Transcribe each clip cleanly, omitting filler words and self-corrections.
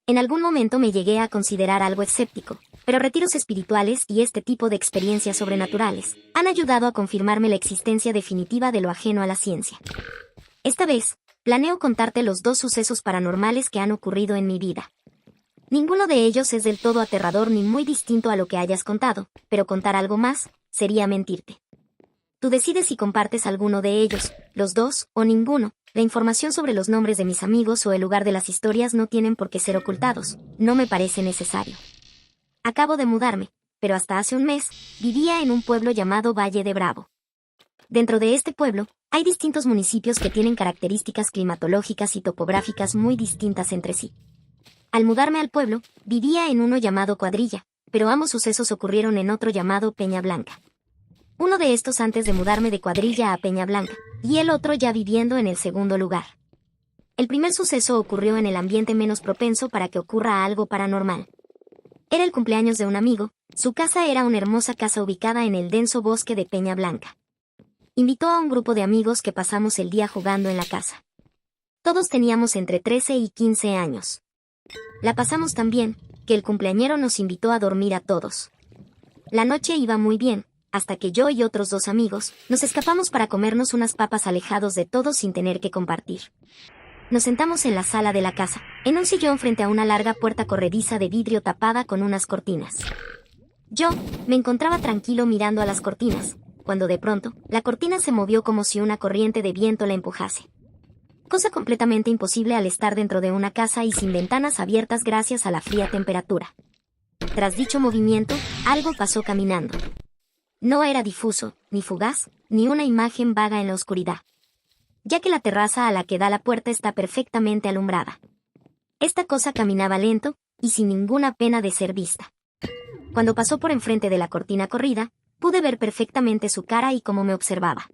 En algún momento me llegué a considerar algo escéptico, pero retiros espirituales y este tipo de experiencias sobrenaturales han ayudado a confirmarme la existencia definitiva de lo ajeno a la ciencia. Esta vez, planeo contarte los dos sucesos paranormales que han ocurrido en mi vida. Ninguno de ellos es del todo aterrador ni muy distinto a lo que hayas contado, pero contar algo más sería mentirte. Tú decides si compartes alguno de ellos, los dos, o ninguno. La información sobre los nombres de mis amigos o el lugar de las historias no tienen por qué ser ocultados, no me parece necesario. Acabo de mudarme, pero hasta hace un mes, vivía en un pueblo llamado Valle de Bravo. Dentro de este pueblo, hay distintos municipios que tienen características climatológicas y topográficas muy distintas entre sí. Al mudarme al pueblo, vivía en uno llamado Cuadrilla, pero ambos sucesos ocurrieron en otro llamado Peña Blanca. Uno de estos antes de mudarme de Cuadrilla a Peña Blanca, y el otro ya viviendo en el segundo lugar. El primer suceso ocurrió en el ambiente menos propenso para que ocurra algo paranormal. Era el cumpleaños de un amigo, su casa era una hermosa casa ubicada en el denso bosque de Peña Blanca. Invitó a un grupo de amigos que pasamos el día jugando en la casa. Todos teníamos entre 13 y 15 años. La pasamos tan bien, que el cumpleañero nos invitó a dormir a todos. La noche iba muy bien, hasta que yo y otros dos amigos nos escapamos para comernos unas papas alejados de todos sin tener que compartir. Nos sentamos en la sala de la casa, en un sillón frente a una larga puerta corrediza de vidrio tapada con unas cortinas. Yo me encontraba tranquilo mirando a las cortinas, cuando de pronto, la cortina se movió como si una corriente de viento la empujase. Cosa completamente imposible al estar dentro de una casa y sin ventanas abiertas gracias a la fría temperatura. Tras dicho movimiento, algo pasó caminando. No era difuso, ni fugaz, ni una imagen vaga en la oscuridad, ya que la terraza a la que da la puerta está perfectamente alumbrada. Esta cosa caminaba lento, y sin ninguna pena de ser vista. Cuando pasó por enfrente de la cortina corrida, pude ver perfectamente su cara y cómo me observaba.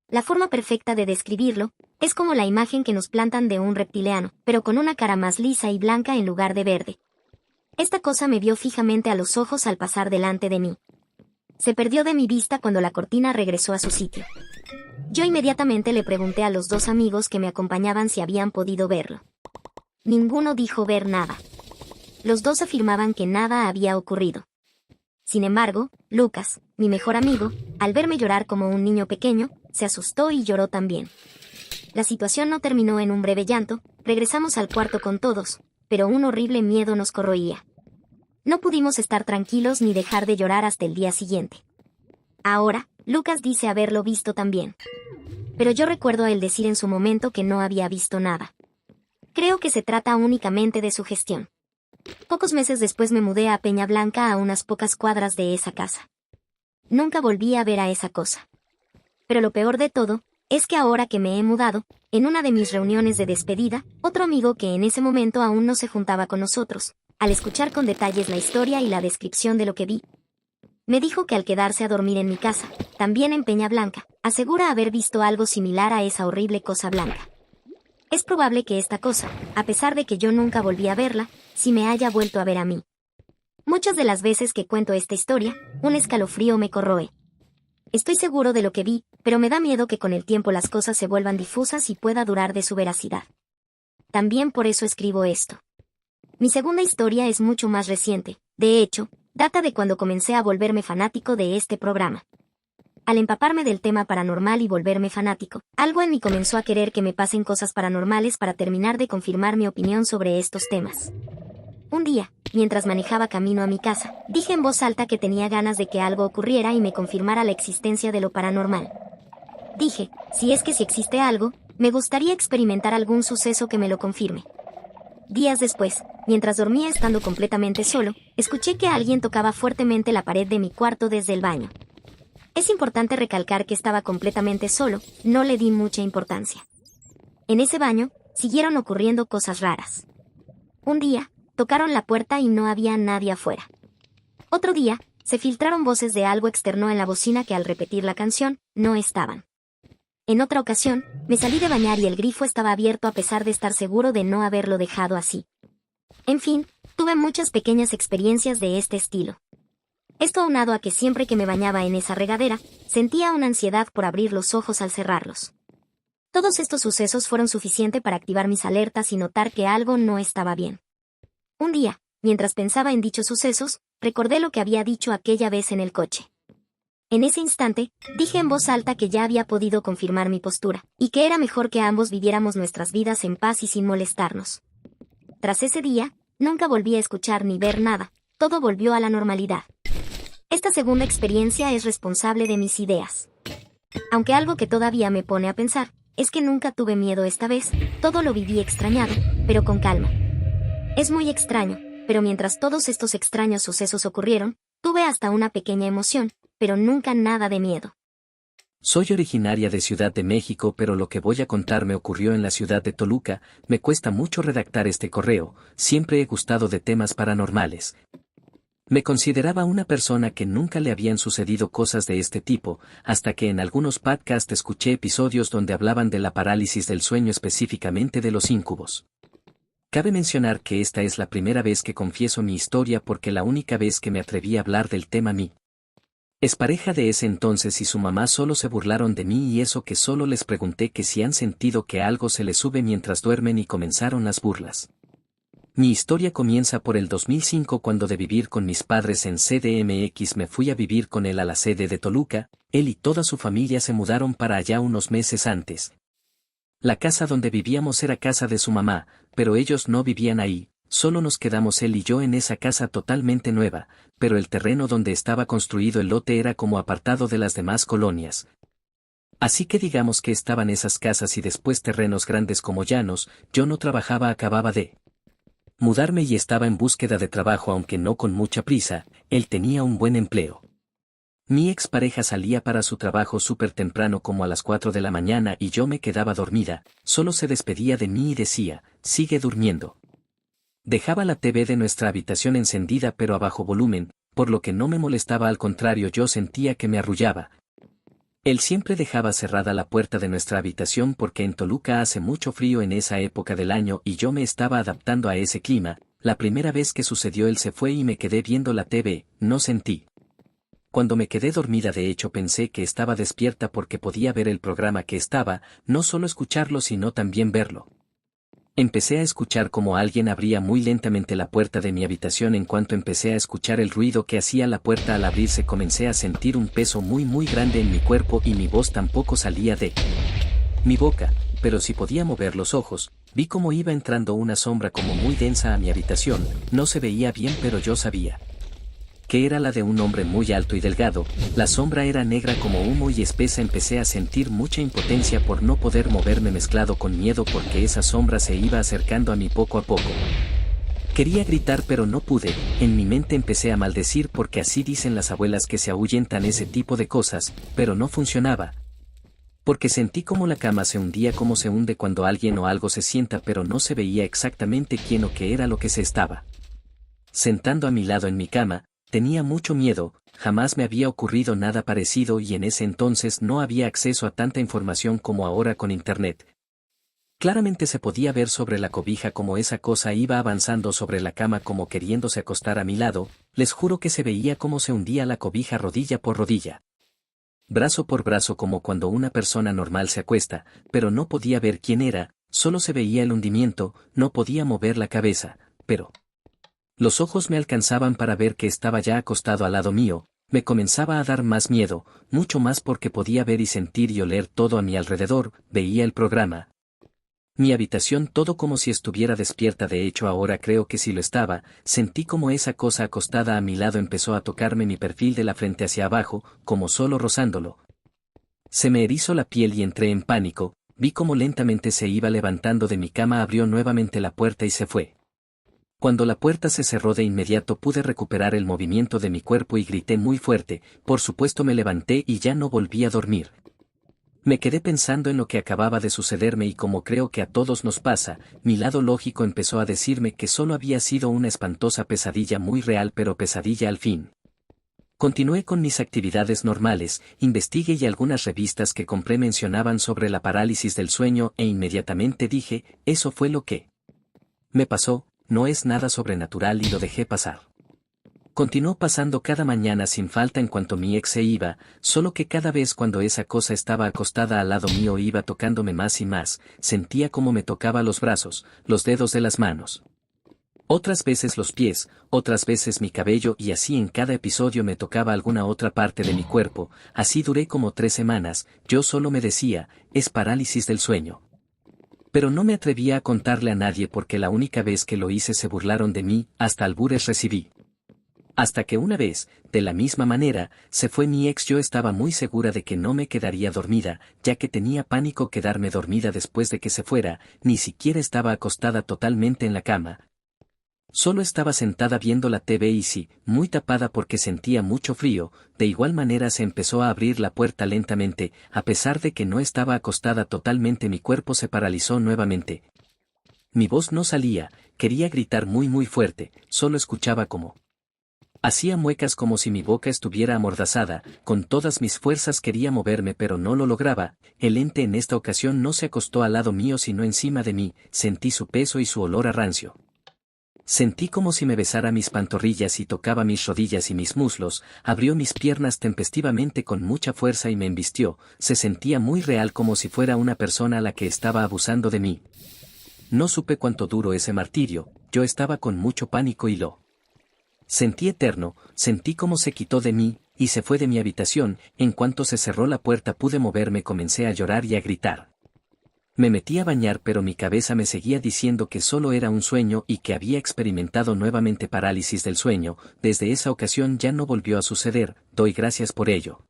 La forma perfecta de describirlo es como la imagen que nos plantan de un reptiliano, pero con una cara más lisa y blanca en lugar de verde. Esta cosa me vio fijamente a los ojos al pasar delante de mí. Se perdió de mi vista cuando la cortina regresó a su sitio. Yo inmediatamente le pregunté a los dos amigos que me acompañaban si habían podido verlo. Ninguno dijo ver nada. Los dos afirmaban que nada había ocurrido. Sin embargo, Lucas, mi mejor amigo, al verme llorar como un niño pequeño, se asustó y lloró también. La situación no terminó en un breve llanto, regresamos al cuarto con todos, pero un horrible miedo nos corroía. No pudimos estar tranquilos ni dejar de llorar hasta el día siguiente. Ahora, Lucas dice haberlo visto también. Pero yo recuerdo a él decir en su momento que no había visto nada. Creo que se trata únicamente de sugestión. Pocos meses después me mudé a Peña Blanca a unas pocas cuadras de esa casa. Nunca volví a ver a esa cosa. Pero lo peor de todo, es que ahora que me he mudado, en una de mis reuniones de despedida, otro amigo que en ese momento aún no se juntaba con nosotros, al escuchar con detalles la historia y la descripción de lo que vi, me dijo que al quedarse a dormir en mi casa, también en Peña Blanca, asegura haber visto algo similar a esa horrible cosa blanca. Es probable que esta cosa, a pesar de que yo nunca volví a verla, sí me haya vuelto a ver a mí. Muchas de las veces que cuento esta historia, un escalofrío me corroe. Estoy seguro de lo que vi, pero me da miedo que con el tiempo las cosas se vuelvan difusas y pueda dudar de su veracidad. También por eso escribo esto. Mi segunda historia es mucho más reciente, de hecho, data de cuando comencé a volverme fanático de este programa. Al empaparme del tema paranormal y volverme fanático, algo en mí comenzó a querer que me pasen cosas paranormales para terminar de confirmar mi opinión sobre estos temas. Un día, mientras manejaba camino a mi casa, dije en voz alta que tenía ganas de que algo ocurriera y me confirmara la existencia de lo paranormal. Dije, si existe algo, me gustaría experimentar algún suceso que me lo confirme. Días después, mientras dormía estando completamente solo, escuché que alguien tocaba fuertemente la pared de mi cuarto desde el baño. Es importante recalcar que estaba completamente solo, no le di mucha importancia. En ese baño, siguieron ocurriendo cosas raras. Un día, tocaron la puerta y no había nadie afuera. Otro día, se filtraron voces de algo externo en la bocina que al repetir la canción, no estaban. En otra ocasión, me salí de bañar y el grifo estaba abierto a pesar de estar seguro de no haberlo dejado así. En fin, tuve muchas pequeñas experiencias de este estilo. Esto aunado a que siempre que me bañaba en esa regadera, sentía una ansiedad por abrir los ojos al cerrarlos. Todos estos sucesos fueron suficientes para activar mis alertas y notar que algo no estaba bien. Un día, mientras pensaba en dichos sucesos, recordé lo que había dicho aquella vez en el coche. En ese instante, dije en voz alta que ya había podido confirmar mi postura, y que era mejor que ambos viviéramos nuestras vidas en paz y sin molestarnos. Tras ese día, nunca volví a escuchar ni ver nada, todo volvió a la normalidad. Esta segunda experiencia es responsable de mis ideas. Aunque algo que todavía me pone a pensar, es que nunca tuve miedo esta vez, todo lo viví extrañado, pero con calma. Es muy extraño, pero mientras todos estos extraños sucesos ocurrieron, tuve hasta una pequeña emoción, pero nunca nada de miedo. Soy originaria de Ciudad de México, pero lo que voy a contar me ocurrió en la ciudad de Toluca. Me cuesta mucho redactar este correo, siempre he gustado de temas paranormales. Me consideraba una persona que nunca le habían sucedido cosas de este tipo, hasta que en algunos podcasts escuché episodios donde hablaban de la parálisis del sueño, específicamente de los íncubos. Cabe mencionar que esta es la primera vez que confieso mi historia, porque la única vez que me atreví a hablar del tema mi expareja de ese entonces y su mamá solo se burlaron de mí, y eso que solo les pregunté que si han sentido que algo se les sube mientras duermen, y comenzaron las burlas. Mi historia comienza por el 2005, cuando de vivir con mis padres en CDMX me fui a vivir con él a la sede de Toluca. Él y toda su familia se mudaron para allá unos meses antes. La casa donde vivíamos era casa de su mamá, pero ellos no vivían ahí, solo nos quedamos él y yo en esa casa totalmente nueva, pero el terreno donde estaba construido el lote era como apartado de las demás colonias. Así que digamos que estaban esas casas y después terrenos grandes como llanos. Yo no trabajaba, acababa de mudarme y estaba en búsqueda de trabajo, aunque no con mucha prisa. Él tenía un buen empleo. Mi expareja salía para su trabajo súper temprano, como a las 4 de la mañana, y yo me quedaba dormida. Solo se despedía de mí y decía, sigue durmiendo. Dejaba la TV de nuestra habitación encendida pero a bajo volumen, por lo que no me molestaba, al contrario, yo sentía que me arrullaba. Él siempre dejaba cerrada la puerta de nuestra habitación porque en Toluca hace mucho frío en esa época del año y yo me estaba adaptando a ese clima. La primera vez que sucedió, él se fue y me quedé viendo la TV, no sentí. Cuando me quedé dormida, de hecho pensé que estaba despierta porque podía ver el programa que estaba, no solo escucharlo sino también verlo. Empecé a escuchar como alguien abría muy lentamente la puerta de mi habitación. En cuanto empecé a escuchar el ruido que hacía la puerta al abrirse, comencé a sentir un peso muy grande en mi cuerpo y mi voz tampoco salía de mi boca, pero sí podía mover los ojos. Vi cómo iba entrando una sombra como muy densa a mi habitación. No se veía bien, pero yo sabía que era la de un hombre muy alto y delgado. La sombra era negra como humo y espesa. Empecé a sentir mucha impotencia por no poder moverme, mezclado con miedo porque esa sombra se iba acercando a mí poco a poco. Quería gritar pero no pude. En mi mente empecé a maldecir porque así dicen las abuelas que se ahuyentan ese tipo de cosas, pero no funcionaba. Porque sentí como la cama se hundía, como se hunde cuando alguien o algo se sienta, pero no se veía exactamente quién o qué era lo que se estaba sentando a mi lado en mi cama. Tenía mucho miedo, jamás me había ocurrido nada parecido y en ese entonces no había acceso a tanta información como ahora con internet. Claramente se podía ver sobre la cobija como esa cosa iba avanzando sobre la cama como queriéndose acostar a mi lado. Les juro que se veía cómo se hundía la cobija rodilla por rodilla, brazo por brazo, como cuando una persona normal se acuesta, pero no podía ver quién era, solo se veía el hundimiento. No podía mover la cabeza, pero los ojos me alcanzaban para ver que estaba ya acostado al lado mío. Me comenzaba a dar más miedo, mucho más, porque podía ver y sentir y oler todo a mi alrededor. Veía el programa, mi habitación, todo como si estuviera despierta. De hecho, ahora creo que sí lo estaba. Sentí como esa cosa acostada a mi lado empezó a tocarme mi perfil de la frente hacia abajo, como solo rozándolo. Se me erizó la piel y entré en pánico. Vi cómo lentamente se iba levantando de mi cama, abrió nuevamente la puerta y se fue. Cuando la puerta se cerró, de inmediato pude recuperar el movimiento de mi cuerpo y grité muy fuerte. Por supuesto me levanté y ya no volví a dormir. Me quedé pensando en lo que acababa de sucederme y, como creo que a todos nos pasa, mi lado lógico empezó a decirme que solo había sido una espantosa pesadilla, muy real, pero pesadilla al fin. Continué con mis actividades normales, investigué y algunas revistas que compré mencionaban sobre la parálisis del sueño e inmediatamente dije, eso fue lo que me pasó. No es nada sobrenatural, y lo dejé pasar. Continuó pasando cada mañana sin falta en cuanto mi ex se iba, solo que cada vez cuando esa cosa estaba acostada al lado mío iba tocándome más y más. Sentía como me tocaba los brazos, los dedos de las manos. Otras veces los pies, otras veces mi cabello y así en cada episodio me tocaba alguna otra parte de mi cuerpo, así duré como 3 semanas, yo solo me decía, es parálisis del sueño. Pero no me atrevía a contarle a nadie porque la única vez que lo hice se burlaron de mí, hasta albures recibí. Hasta que una vez, de la misma manera, se fue mi ex. Yo estaba muy segura de que no me quedaría dormida, ya que tenía pánico quedarme dormida después de que se fuera, ni siquiera estaba acostada totalmente en la cama. Solo estaba sentada viendo la TV y sí, muy tapada porque sentía mucho frío. De igual manera se empezó a abrir la puerta lentamente, a pesar de que no estaba acostada totalmente, mi cuerpo se paralizó nuevamente. Mi voz no salía, quería gritar muy fuerte, solo escuchaba como hacía muecas como si mi boca estuviera amordazada, con todas mis fuerzas quería moverme pero no lo lograba. El ente en esta ocasión no se acostó al lado mío sino encima de mí, sentí su peso y su olor a rancio. Sentí como si me besara mis pantorrillas y tocaba mis rodillas y mis muslos, abrió mis piernas tempestivamente con mucha fuerza y me embistió, se sentía muy real como si fuera una persona a la que estaba abusando de mí. No supe cuánto duró ese martirio, yo estaba con mucho pánico y lo sentí eterno, sentí cómo se quitó de mí, y se fue de mi habitación. En cuanto se cerró la puerta pude moverme, comencé a llorar y a gritar. Me metí a bañar pero mi cabeza me seguía diciendo que solo era un sueño y que había experimentado nuevamente parálisis del sueño. Desde esa ocasión ya no volvió a suceder, doy gracias por ello.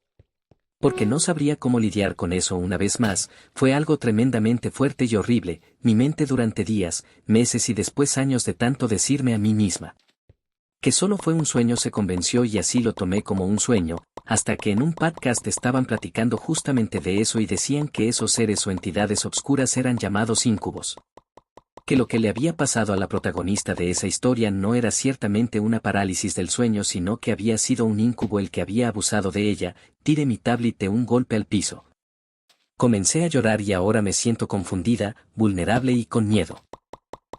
Porque no sabría cómo lidiar con eso una vez más, fue algo tremendamente fuerte y horrible, mi mente durante días, meses y después años de tanto decirme a mí misma que solo fue un sueño se convenció y así lo tomé como un sueño, hasta que en un podcast estaban platicando justamente de eso y decían que esos seres o entidades obscuras eran llamados íncubos. Que lo que le había pasado a la protagonista de esa historia no era ciertamente una parálisis del sueño sino que había sido un íncubo el que había abusado de ella. Tiré mi tablet de un golpe al piso. Comencé a llorar y ahora me siento confundida, vulnerable y con miedo.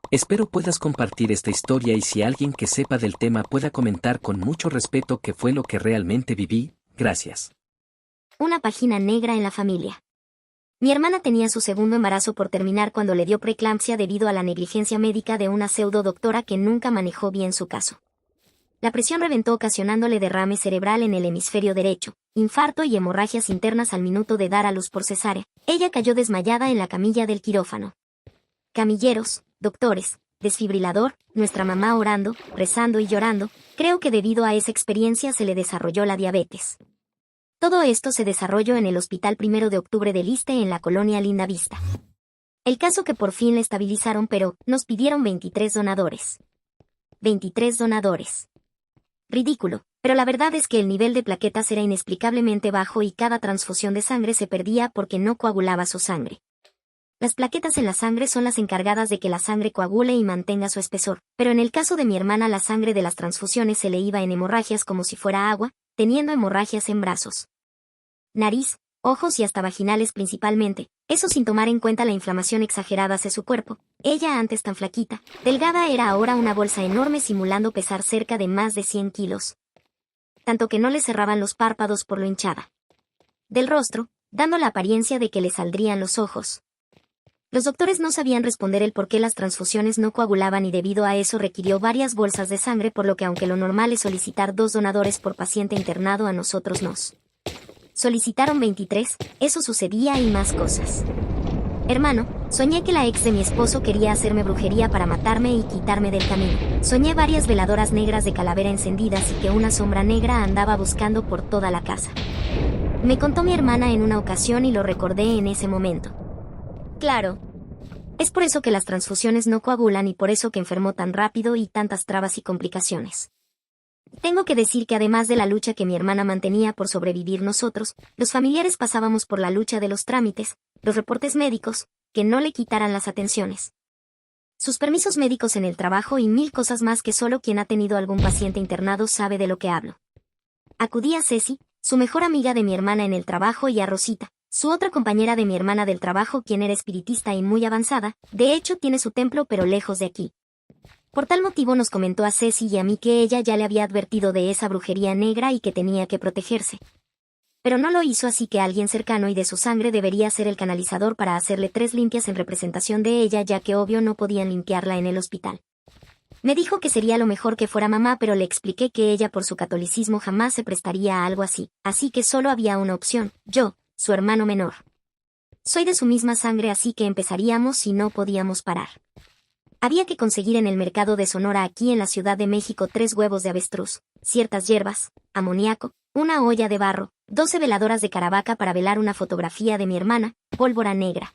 Espero puedas compartir esta historia y si alguien que sepa del tema pueda comentar con mucho respeto qué fue lo que realmente viví. Gracias. Una página negra en la familia. Mi hermana tenía su segundo embarazo por terminar cuando le dio preeclampsia debido a la negligencia médica de una pseudo doctora que nunca manejó bien su caso. La presión reventó ocasionándole derrame cerebral en el hemisferio derecho, infarto y hemorragias internas al minuto de dar a luz por cesárea. Ella cayó desmayada en la camilla del quirófano. Camilleros, doctores, desfibrilador, nuestra mamá orando, rezando y llorando. Creo que debido a esa experiencia se le desarrolló la diabetes. Todo esto se desarrolló en el Hospital 1 de Octubre del Iste en la colonia Linda Vista. El caso que por fin le estabilizaron pero nos pidieron 23 donadores. 23 donadores. Ridículo, pero la verdad es que el nivel de plaquetas era inexplicablemente bajo y cada transfusión de sangre se perdía porque no coagulaba su sangre. Las plaquetas en la sangre son las encargadas de que la sangre coagule y mantenga su espesor, pero en el caso de mi hermana la sangre de las transfusiones se le iba en hemorragias como si fuera agua, teniendo hemorragias en brazos, nariz, ojos y hasta vaginales principalmente, eso sin tomar en cuenta la inflamación exagerada hacia su cuerpo. Ella antes tan flaquita, delgada era ahora una bolsa enorme simulando pesar cerca de más de 100 kilos. Tanto que no le cerraban los párpados por lo hinchada del rostro, dando la apariencia de que le saldrían los ojos. Los doctores no sabían responder el por qué las transfusiones no coagulaban y debido a eso requirió varias bolsas de sangre por lo que aunque lo normal es solicitar 2 donadores por paciente internado a nosotros nos solicitaron 23, eso sucedía y más cosas. Hermano, soñé que la ex de mi esposo quería hacerme brujería para matarme y quitarme del camino. Soñé varias veladoras negras de calavera encendidas y que una sombra negra andaba buscando por toda la casa. Me contó mi hermana en una ocasión y lo recordé en ese momento. Claro. Es por eso que las transfusiones no coagulan y por eso que enfermó tan rápido y tantas trabas y complicaciones. Tengo que decir que además de la lucha que mi hermana mantenía por sobrevivir nosotros, los familiares pasábamos por la lucha de los trámites, los reportes médicos, que no le quitaran las atenciones, sus permisos médicos en el trabajo y 1000 cosas más que solo quien ha tenido algún paciente internado sabe de lo que hablo. Acudí a Ceci, su mejor amiga de mi hermana en el trabajo y a Rosita, su otra compañera de mi hermana del trabajo quien era espiritista y muy avanzada, de hecho tiene su templo pero lejos de aquí. Por tal motivo nos comentó a Ceci y a mí que ella ya le había advertido de esa brujería negra y que tenía que protegerse. Pero no lo hizo así que alguien cercano y de su sangre debería ser el canalizador para hacerle 3 limpias en representación de ella ya que obvio no podían limpiarla en el hospital. Me dijo que sería lo mejor que fuera mamá, pero le expliqué que ella por su catolicismo jamás se prestaría a algo así que solo había una opción, yo, su hermano menor. Soy de su misma sangre, así que empezaríamos y no podíamos parar. Había que conseguir en el mercado de Sonora, aquí en la Ciudad de México, 3 huevos de avestruz, ciertas hierbas, amoníaco, una olla de barro, 12 veladoras de Caravaca para velar una fotografía de mi hermana, pólvora negra.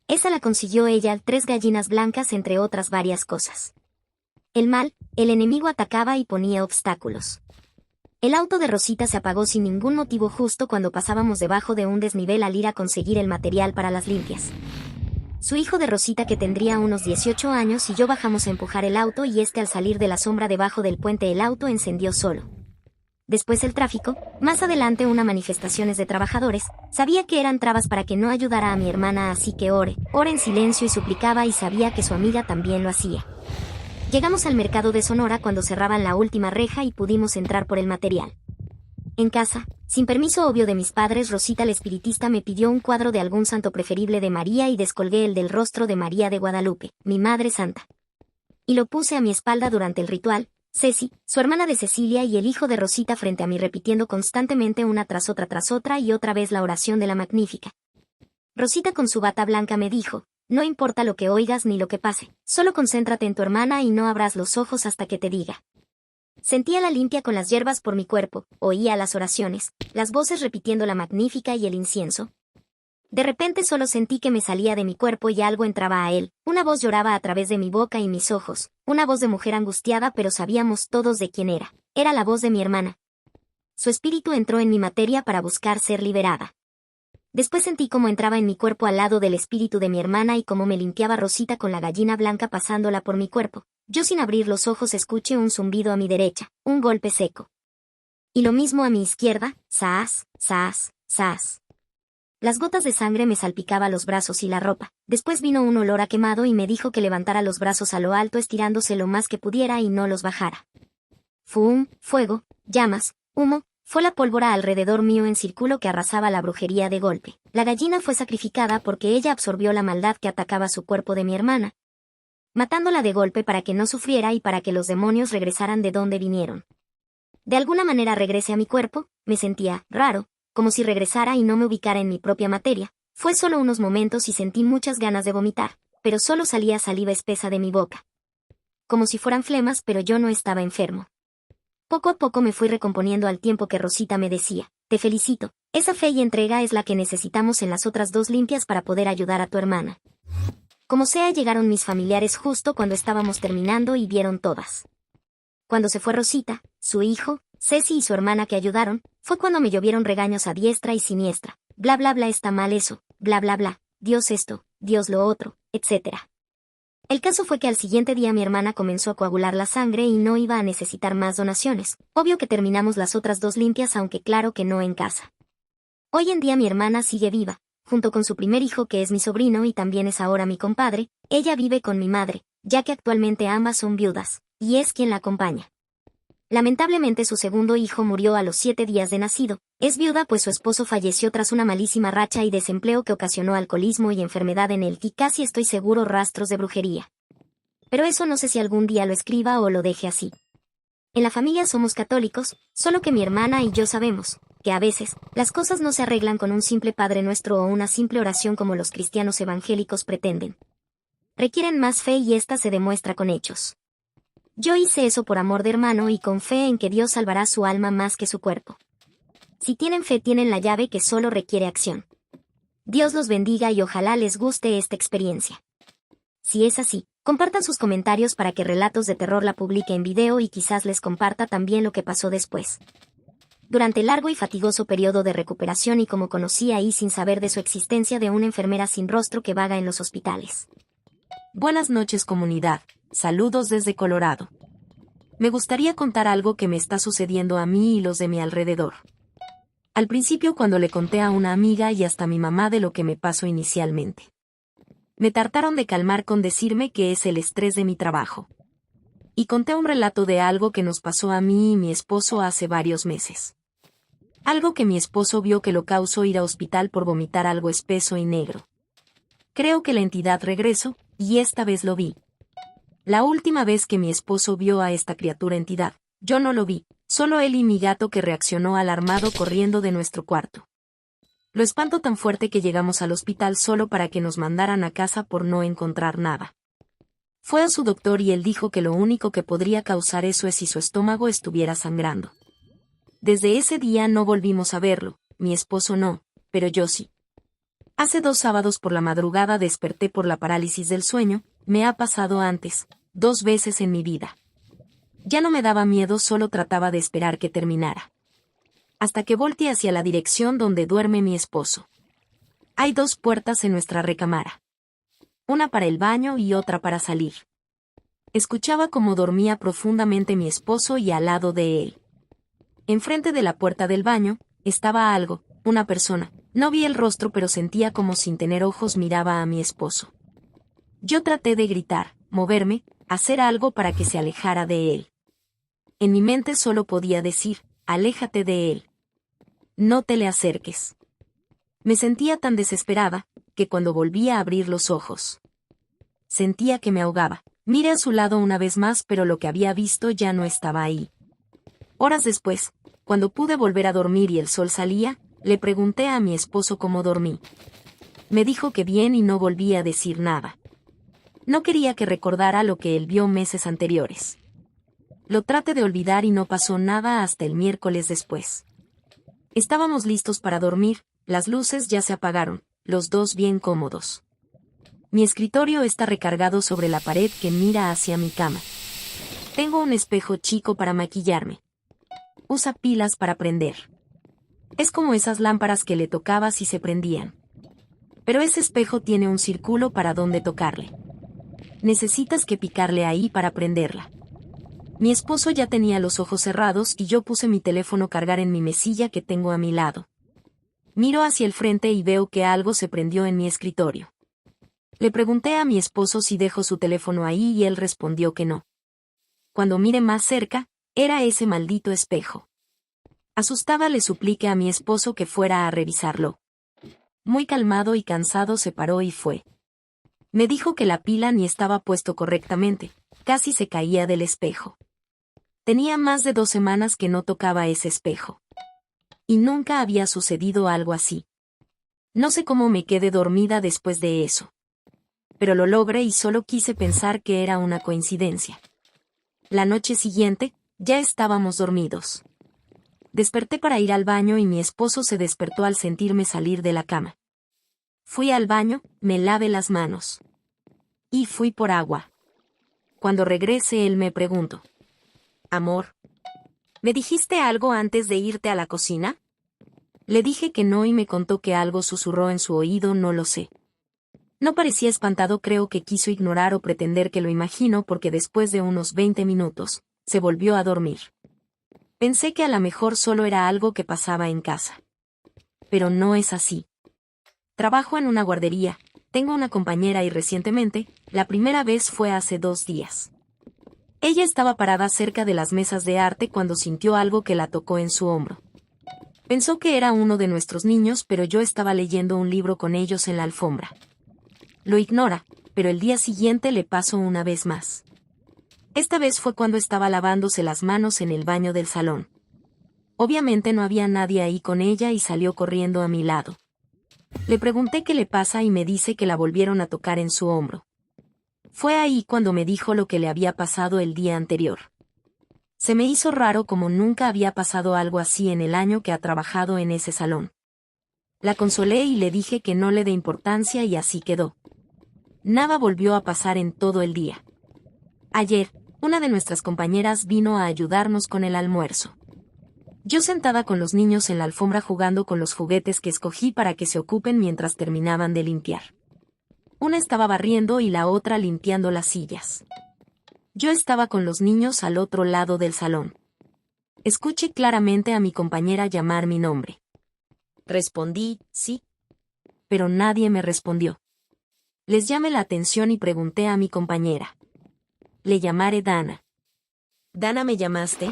Esa la consiguió ella, 3 gallinas blancas, entre otras varias cosas. El mal, el enemigo, atacaba y ponía obstáculos. El auto de Rosita se apagó sin ningún motivo justo cuando pasábamos debajo de un desnivel al ir a conseguir el material para las limpias. Su hijo de Rosita, que tendría unos 18 años, y yo bajamos a empujar el auto, y al salir de la sombra debajo del puente, el auto encendió solo. Después el tráfico, más adelante una manifestaciones de trabajadores, sabía que eran trabas para que no ayudara a mi hermana, así que oré en silencio y suplicaba, y sabía que su amiga también lo hacía. Llegamos al mercado de Sonora cuando cerraban la última reja y pudimos entrar por el material. En casa, sin permiso obvio de mis padres, Rosita la espiritista me pidió un cuadro de algún santo preferible de María y descolgué el del rostro de María de Guadalupe, mi Madre Santa. Y lo puse a mi espalda durante el ritual. Ceci, su hermana de Cecilia, y el hijo de Rosita frente a mí, repitiendo constantemente una tras otra y otra vez la oración de la Magnífica. Rosita, con su bata blanca, me dijo: no importa lo que oigas ni lo que pase, solo concéntrate en tu hermana y no abras los ojos hasta que te diga. Sentía la limpia con las hierbas por mi cuerpo, oía las oraciones, las voces repitiendo la Magnífica y el incienso. De repente solo sentí que me salía de mi cuerpo y algo entraba a él, una voz lloraba a través de mi boca y mis ojos, una voz de mujer angustiada, pero sabíamos todos de quién era la voz de mi hermana. Su espíritu entró en mi materia para buscar ser liberada. Después sentí cómo entraba en mi cuerpo al lado del espíritu de mi hermana y cómo me limpiaba Rosita con la gallina blanca pasándola por mi cuerpo. Yo, sin abrir los ojos, escuché un zumbido a mi derecha, un golpe seco. Y lo mismo a mi izquierda, zas, zas, zas. Las gotas de sangre me salpicaban los brazos y la ropa. Después vino un olor a quemado y me dijo que levantara los brazos a lo alto, estirándose lo más que pudiera, y no los bajara. Fum, fuego, llamas, humo. Fue la pólvora alrededor mío en círculo que arrasaba la brujería de golpe. La gallina fue sacrificada porque ella absorbió la maldad que atacaba su cuerpo de mi hermana, matándola de golpe para que no sufriera y para que los demonios regresaran de donde vinieron. De alguna manera regresé a mi cuerpo, me sentía raro, como si regresara y no me ubicara en mi propia materia. Fue solo unos momentos y sentí muchas ganas de vomitar, pero solo salía saliva espesa de mi boca. Como si fueran flemas, pero yo no estaba enfermo. Poco a poco me fui recomponiendo al tiempo que Rosita me decía: te felicito, esa fe y entrega es la que necesitamos en las otras 2 limpias para poder ayudar a tu hermana. Como sea, llegaron mis familiares justo cuando estábamos terminando y vieron todas. Cuando se fue Rosita, su hijo, Ceci y su hermana que ayudaron, fue cuando me llovieron regaños a diestra y siniestra. Bla bla bla, está mal eso, bla bla bla, Dios esto, Dios lo otro, etc. El caso fue que al siguiente día mi hermana comenzó a coagular la sangre y no iba a necesitar más donaciones. Obvio que terminamos las otras 2 limpias, aunque claro que no en casa. Hoy en día mi hermana sigue viva, junto con su primer hijo, que es mi sobrino y también es ahora mi compadre. Ella vive con mi madre, ya que actualmente ambas son viudas, y es quien la acompaña. Lamentablemente su segundo hijo murió a los 7 días de nacido. Es viuda pues su esposo falleció tras una malísima racha y desempleo que ocasionó alcoholismo y enfermedad en él, y casi estoy seguro rastros de brujería. Pero eso no sé si algún día lo escriba o lo deje así. En la familia somos católicos, solo que mi hermana y yo sabemos que a veces las cosas no se arreglan con un simple Padre Nuestro o una simple oración como los cristianos evangélicos pretenden. Requieren más fe y esta se demuestra con hechos. Yo hice eso por amor de hermano y con fe en que Dios salvará su alma más que su cuerpo. Si tienen fe, tienen la llave que solo requiere acción. Dios los bendiga y ojalá les guste esta experiencia. Si es así, compartan sus comentarios para que Relatos de Terror la publique en video y quizás les comparta también lo que pasó después. Durante el largo y fatigoso periodo de recuperación y como conocí ahí sin saber de su existencia de una enfermera sin rostro que vaga en los hospitales. Buenas noches, comunidad. Saludos desde Colorado. Me gustaría contar algo que me está sucediendo a mí y los de mi alrededor. Al principio, cuando le conté a una amiga y hasta a mi mamá de lo que me pasó inicialmente, me trataron de calmar con decirme que es el estrés de mi trabajo. Y conté un relato de algo que nos pasó a mí y mi esposo hace varios meses. Algo que mi esposo vio que lo causó ir a hospital por vomitar algo espeso y negro. Creo que la entidad regresó, y esta vez lo vi. La última vez que mi esposo vio a esta criatura entidad, yo no lo vi, solo él y mi gato que reaccionó alarmado corriendo de nuestro cuarto. Lo espanto tan fuerte que llegamos al hospital solo para que nos mandaran a casa por no encontrar nada. Fue a su doctor y él dijo que lo único que podría causar eso es si su estómago estuviera sangrando. Desde ese día no volvimos a verlo, mi esposo no, pero yo sí. Hace 2 sábados por la madrugada desperté por la parálisis del sueño, me ha pasado antes, 2 veces en mi vida. Ya no me daba miedo, solo trataba de esperar que terminara. Hasta que volteé hacia la dirección donde duerme mi esposo. Hay 2 puertas en nuestra recámara. Una para el baño y otra para salir. Escuchaba cómo dormía profundamente mi esposo y al lado de él. Enfrente de la puerta del baño, estaba algo, una persona. No vi el rostro, pero sentía como sin tener ojos miraba a mi esposo. Yo traté de gritar, moverme, hacer algo para que se alejara de él. En mi mente solo podía decir, aléjate de él. No te le acerques. Me sentía tan desesperada, que cuando volví a abrir los ojos, sentía que me ahogaba. Miré a su lado una vez más, pero lo que había visto ya no estaba ahí. Horas después, cuando pude volver a dormir y el sol salía, le pregunté a mi esposo cómo dormí. Me dijo que bien y no volví a decir nada. No quería que recordara lo que él vio meses anteriores. Lo traté de olvidar y no pasó nada hasta el miércoles después. Estábamos listos para dormir, las luces ya se apagaron, los dos bien cómodos. Mi escritorio está recargado sobre la pared que mira hacia mi cama. Tengo un espejo chico para maquillarme. Usa pilas para prender. Es como esas lámparas que le tocabas y se prendían. Pero ese espejo tiene un círculo para donde tocarle. Necesitas que picarle ahí para prenderla. Mi esposo ya tenía los ojos cerrados y yo puse mi teléfono a cargar en mi mesilla que tengo a mi lado. Miro hacia el frente y veo que algo se prendió en mi escritorio. Le pregunté a mi esposo si dejó su teléfono ahí y él respondió que no. Cuando miré más cerca, era ese maldito espejo. Asustada le supliqué a mi esposo que fuera a revisarlo. Muy calmado y cansado se paró y fue. Me dijo que la pila ni estaba puesto correctamente, casi se caía del espejo. Tenía más de 2 semanas que no tocaba ese espejo. Y nunca había sucedido algo así. No sé cómo me quedé dormida después de eso. Pero lo logré y solo quise pensar que era una coincidencia. La noche siguiente, ya estábamos dormidos. Desperté para ir al baño y mi esposo se despertó al sentirme salir de la cama. Fui al baño, me lavé las manos. Y fui por agua. Cuando regrese él me preguntó: Amor, ¿me dijiste algo antes de irte a la cocina? Le dije que no y me contó que algo susurró en su oído, no lo sé. No parecía espantado, creo que quiso ignorar o pretender que lo imagino porque después de unos 20 minutos, se volvió a dormir. Pensé que a lo mejor solo era algo que pasaba en casa. Pero no es así. Trabajo en una guardería, tengo una compañera y recientemente, la primera vez fue hace 2 días. Ella estaba parada cerca de las mesas de arte cuando sintió algo que la tocó en su hombro. Pensó que era uno de nuestros niños, pero yo estaba leyendo un libro con ellos en la alfombra. Lo ignora, pero el día siguiente le pasó una vez más. Esta vez fue cuando estaba lavándose las manos en el baño del salón. Obviamente no había nadie ahí con ella y salió corriendo a mi lado. Le pregunté qué le pasa y me dice que la volvieron a tocar en su hombro. Fue ahí cuando me dijo lo que le había pasado el día anterior. Se me hizo raro, como nunca había pasado algo así en el año que ha trabajado en ese salón. La consolé y le dije que no le dé importancia y así quedó. Nada volvió a pasar en todo el día. Ayer, una de nuestras compañeras vino a ayudarnos con el almuerzo. Yo sentada con los niños en la alfombra jugando con los juguetes que escogí para que se ocupen mientras terminaban de limpiar. Una estaba barriendo y la otra limpiando las sillas. Yo estaba con los niños al otro lado del salón. Escuché claramente a mi compañera llamar mi nombre. Respondí, sí. Pero nadie me respondió. Les llamé la atención y pregunté a mi compañera. Le llamaré Dana. ¿Dana me llamaste?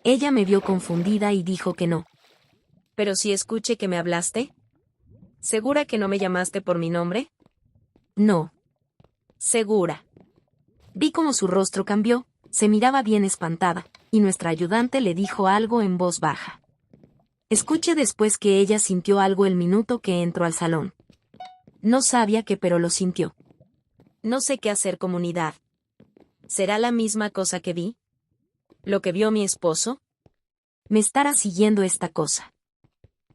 Ella me vio confundida y dijo que no. ¿Pero sí escuché que me hablaste? ¿Segura que no me llamaste por mi nombre? No. ¿Segura? Vi cómo su rostro cambió, se miraba bien espantada, y nuestra ayudante le dijo algo en voz baja. Escuché después que ella sintió algo el minuto que entró al salón. No sabía qué, pero lo sintió. No sé qué hacer, comunidad. ¿Será la misma cosa que vi? ¿Lo que vio mi esposo? Me estará siguiendo esta cosa.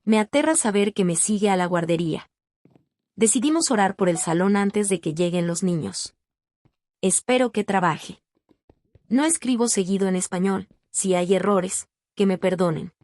Me aterra saber que me sigue a la guardería. Decidimos orar por el salón antes de que lleguen los niños. Espero que trabaje. No escribo seguido en español, si hay errores, que me perdonen.